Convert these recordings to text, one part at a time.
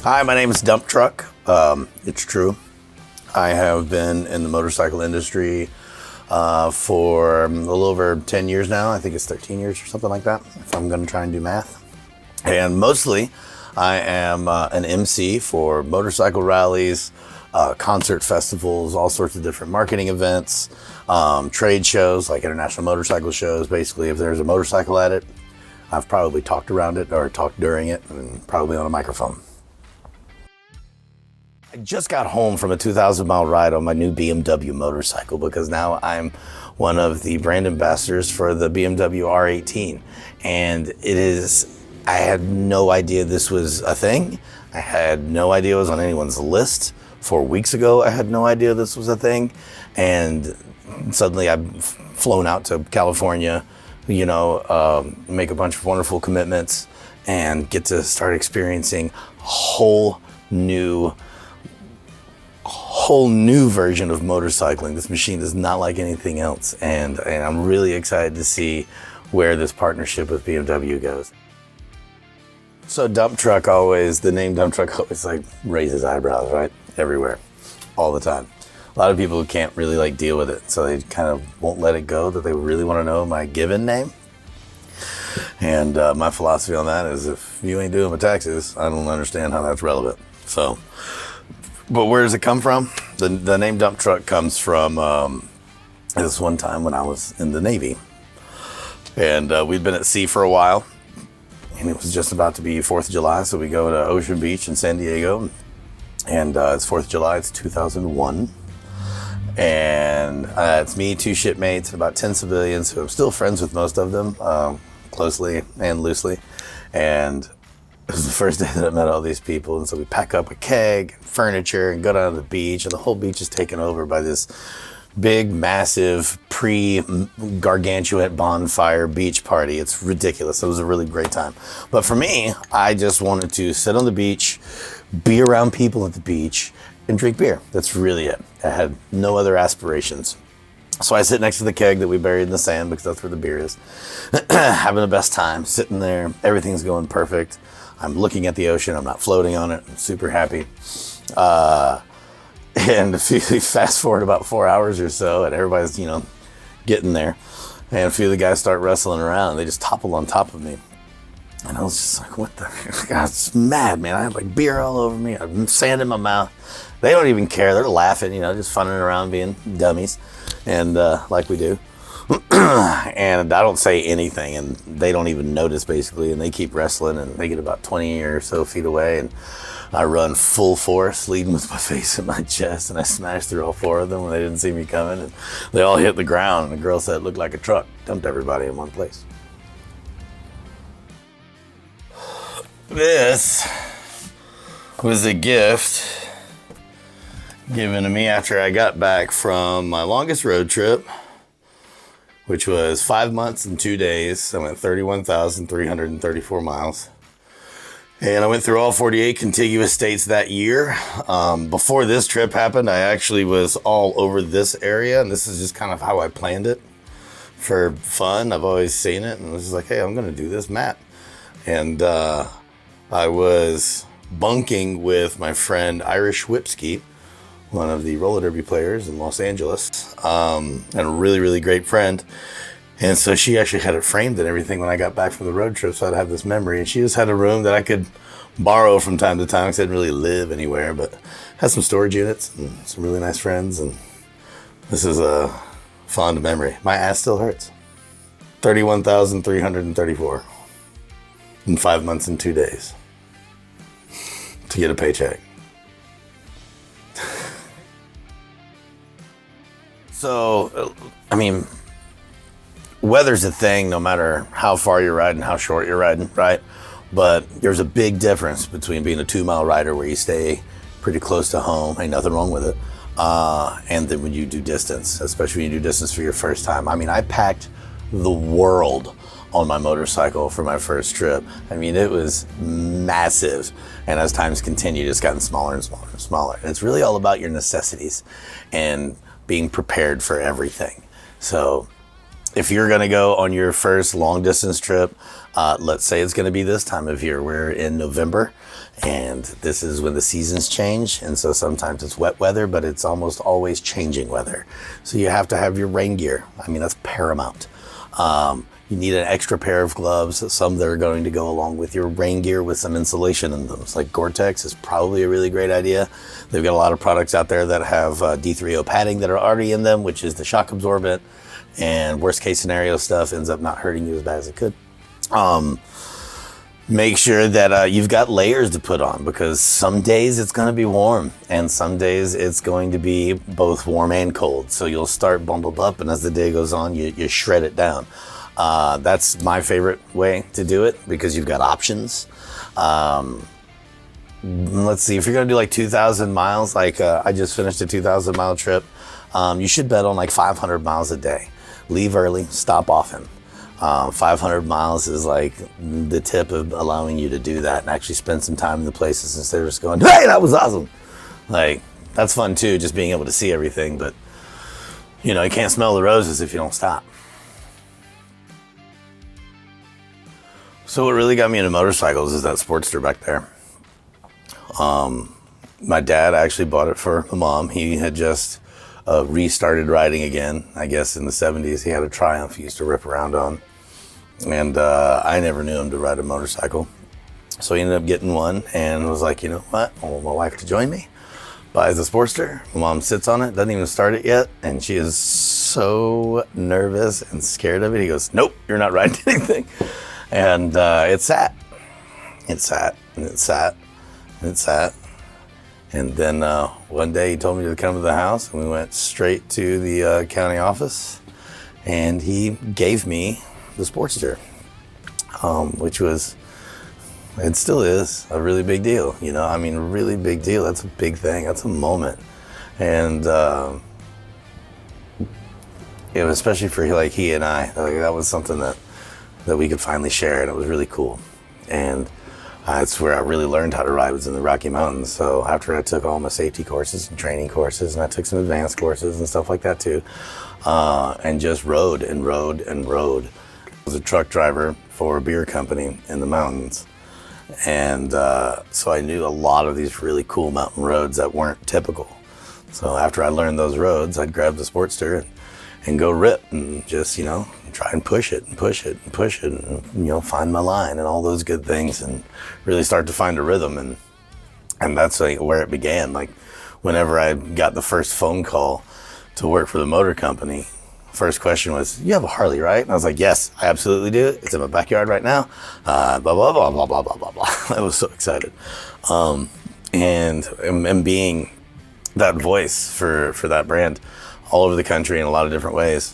Hi, my name is Dumptruck. It's true. I have been in the motorcycle industry for a little over 10 years now. I think it's 13 years or something like that, if I'm going to try and do math. And mostly, I am an MC for motorcycle rallies, concert festivals, all sorts of different marketing events, trade shows like international motorcycle shows. Basically, if there's a motorcycle at it, I've probably talked around it or talked during it, and probably on a microphone. I just got home from a 2,000-mile ride on my new BMW motorcycle because now I'm one of the brand ambassadors for the BMW R18. And I had no idea this was a thing. I had no idea it was on anyone's list. 4 weeks ago, I had no idea this was a thing. And suddenly I've flown out to California, make a bunch of wonderful commitments and get to start experiencing a whole new version of motorcycling. This machine is not like anything else, and I'm really excited to see where this partnership with BMW goes. So the name Dumptruck always raises eyebrows, right? Everywhere, all the time. A lot of people can't really deal with it, so they kind of won't let it go that they really want to know my given name. And my philosophy on that is, if you ain't doing my taxes, I don't understand how that's relevant. But where does it come from? The name Dumptruck comes from this one time when I was in the Navy. And we'd been at sea for a while. And it was just about to be 4th of July, so we go to Ocean Beach in San Diego. And it's 4th of July, it's 2001. And it's me, 2 shipmates, and about 10 civilians who I'm still friends with most of them, closely and loosely. And it was the first day that I met all these people, and so we pack up a keg, furniture, and go down to the beach, and the whole beach is taken over by this big, massive, pre-gargantuan bonfire beach party. It's ridiculous. It was a really great time. But for me, I just wanted to sit on the beach, be around people at the beach, and drink beer. That's really it. I had no other aspirations. So I sit next to the keg that we buried in the sand because that's where the beer is. Having the best time, sitting there. Everything's going perfect. I'm looking at the ocean. I'm not floating on it. I'm super happy. And if you fast forward about 4 hours or so, and everybody's, getting there, and a few of the guys start wrestling around, and they just topple on top of me. And I was just like, what the? God, it's mad, man. I had beer all over me. I had sand in my mouth. They don't even care. They're laughing, just funning around, being dummies, and like we do. And I don't say anything, and they don't even notice, basically, and they keep wrestling, and they get about 20 or so feet away, and I run full force, leading with my face in my chest, and I smashed through all 4 of them when they didn't see me coming, and they all hit the ground, and the girl said it looked like a truck, dumped everybody in one place. This was a gift given to me after I got back from my longest road trip, which was 5 months and 2 days. I went 31,334 miles. And I went through all 48 contiguous states that year. Before this trip happened, I actually was all over this area, and this is just kind of how I planned it for fun. I've always seen it, and I was just like, hey, I'm going to do this map. And I was bunking with my friend Irish Whipsky, one of the roller derby players in Los Angeles, and a really, really great friend. And so she actually had it framed and everything when I got back from the road trip, so I'd have this memory. And she just had a room that I could borrow from time to time because I didn't really live anywhere, but had some storage units and some really nice friends. And this is a fond memory. My ass still hurts. 31,334 in 5 months and 2 days to get a paycheck. So, weather's a thing no matter how far you're riding, how short you're riding, right? But there's a big difference between being a 2-mile rider where you stay pretty close to home, ain't nothing wrong with it, and then when you do distance, especially when you do distance for your first time. I packed the world on my motorcycle for my first trip. It was massive. And as times continued, it's gotten smaller and smaller and smaller. And it's really all about your necessities and being prepared for everything. So if you're going to go on your first long distance trip, let's say it's going to be this time of year. We're in November, and this is when the seasons change. And so sometimes it's wet weather, but it's almost always changing weather. So you have to have your rain gear. I mean, that's paramount. You need an extra pair of gloves, some that are going to go along with your rain gear with some insulation in them. It's like Gore-Tex is probably a really great idea. They've got a lot of products out there that have D3O padding that are already in them, which is the shock absorbent. And worst case scenario stuff ends up not hurting you as bad as it could. Make sure that you've got layers to put on, because some days it's going to be warm and some days it's going to be both warm and cold. So you'll start bundled up, and as the day goes on, you shred it down. That's my favorite way to do it, because you've got options. Let's see, if you're going to do like 2,000 miles, like I just finished a 2,000 mile trip, you should bet on like 500 miles a day. Leave early, stop often. 500 miles is like the tip of allowing you to do that and actually spend some time in the places instead of just going, hey, that was awesome. Like, that's fun too, just being able to see everything, but you know, you can't smell the roses if you don't stop. So what really got me into motorcycles is that Sportster back there. My dad actually bought it for my mom. He had just restarted riding again. I guess in the 70s he had a Triumph he used to rip around on. And I never knew him to ride a motorcycle. So he ended up getting one and was like, you know what? I want my wife to join me. Buys a Sportster. My mom sits on it, doesn't even start it yet. And she is so nervous and scared of it. He goes, nope, you're not riding anything. And it sat. It sat and it sat and it sat. And then one day he told me to come to the house, and we went straight to the county office, and he gave me the Sportster, which was, it still is a really big deal. You know, I mean, really big deal. That's a big thing. That's a moment. And it was especially for like he and I, like, that was something that we could finally share, and it was really cool. And that's where I really learned how to ride, was in the Rocky Mountains. So after I took all my safety courses and training courses, and I took some advanced courses and stuff like that too, and just rode and rode and rode. I was a truck driver for a beer company in the mountains. And so I knew a lot of these really cool mountain roads that weren't typical. So after I learned those roads, I'd grab the Sportster and go rip and just, you know, try and push it and push it and push it and, you know, find my line and all those good things and really start to find a rhythm. And that's like where it began. Like whenever I got the first phone call to work for the motor company, first question was, you have a Harley, right? And I was like, yes, I absolutely do. It's in my backyard right now. Blah, blah, blah, blah, blah, blah, blah, blah. I was so excited. And being that voice for that brand all over the country in a lot of different ways,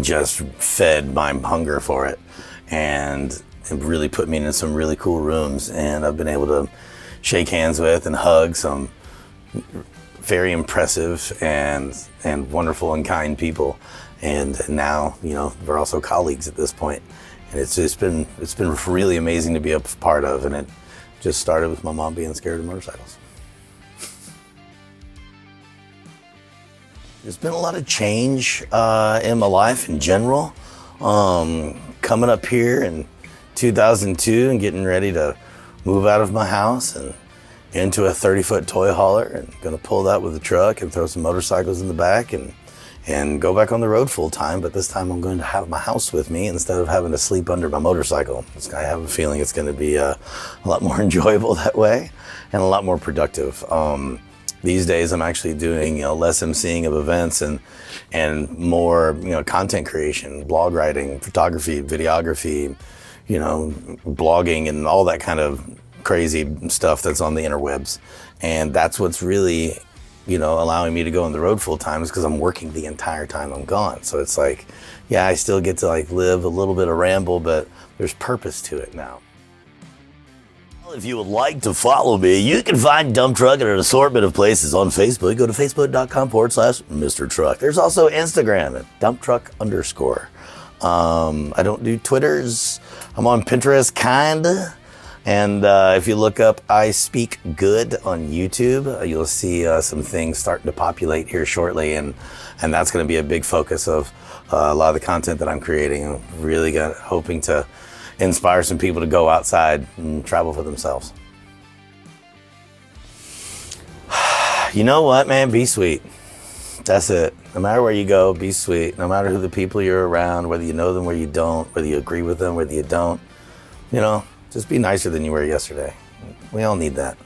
just fed my hunger for it, and it really put me in some really cool rooms, and I've been able to shake hands with and hug some very impressive and wonderful and kind people, and now, you know, we're also colleagues at this point, and it's been really amazing to be a part of, and it just started with my mom being scared of motorcycles. There's been a lot of change in my life in general. Coming up here in 2002 and getting ready to move out of my house and into a 30-foot toy hauler, and gonna pull that with a truck and throw some motorcycles in the back and go back on the road full time. But this time I'm going to have my house with me instead of having to sleep under my motorcycle. I have a feeling it's gonna be a lot more enjoyable that way and a lot more productive. These days I'm actually doing, you know, less emceeing of events and more, you know, content creation, blog writing, photography, videography, you know, blogging and all that kind of crazy stuff that's on the interwebs. And that's what's really, you know, allowing me to go on the road full time, is because I'm working the entire time I'm gone. So it's like, yeah, I still get to like live a little bit of ramble, but there's purpose to it now. If you would like to follow me, you can find Dumptruck at an assortment of places on Facebook. Go to facebook.com/Mr. Truck. There's also Instagram at Dumptruck_. I don't do Twitters. I'm on Pinterest, kinda. And if you look up I Speak Good on YouTube, you'll see some things starting to populate here shortly. And that's going to be a big focus of a lot of the content that I'm creating. I'm really hoping to inspire some people to go outside and travel for themselves. You know what, man? Be sweet. That's it. No matter where you go, be sweet. No matter who the people you're around, whether you know them, whether you don't, whether you agree with them, whether you don't, just be nicer than you were yesterday. We all need that.